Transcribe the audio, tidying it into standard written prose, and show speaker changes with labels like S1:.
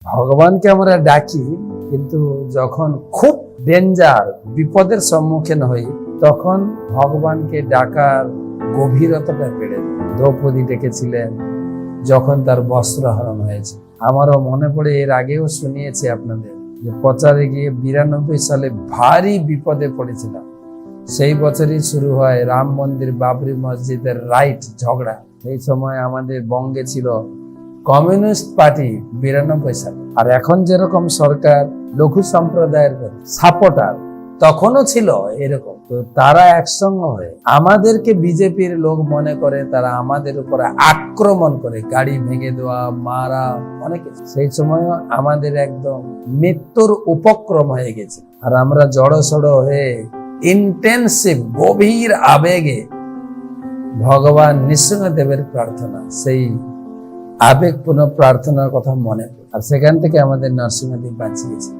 S1: ভগবানকে আমরা ডাকি, কিন্তু যখন খুব ডেঞ্জার বিপদের সম্মুখীন হই তখন ভগবানকে ডাকার গভীরতাটা বেড়ে যায়। দ্রৌপদী ডেকেছিলেন যখন তার বস্ত্রহরণ হয়েছে। আমারও মনে পড়ে, এর আগেও শুনিয়েছি আপনাদের, যে প্রচারে গিয়ে 92 সালে ভারী বিপদে পড়েছিলাম। সেই বছরই শুরু হয় রাম মন্দির বাবরি মসজিদের রাইট ঝগড়া। সেই সময় আমাদের বঙ্গে ছিল কমিউনিস্ট পার্টি 92 সালে। আর এখন যেরকম সরকার লঘু সম্প্রদায়ের সাপোর্টার, তখনও ছিল এরকম। তো তারা একসঙ্গে হয়ে আমাদেরকে বিজেপির লোক মনে করে, তারা আমাদের উপরে আক্রমণ করে, গাড়ি ভেঙে দেওয়া, মারা, অনেক কিছু। সেই সময় আমাদের একদম মৃত্যুর উপক্রম হয়ে গেছে। আর আমরা জড়সড় হয়ে ইন্টেন্সিভ গভীর আবেগে ভগবান নৃসিংহদেবের প্রার্থনা, সেই আবেগপূর্ণ প্রার্থনার কথা মনে পড়ে। আর সেখান থেকে আমাদের নরসিংহদেব বাঁচিয়েছে।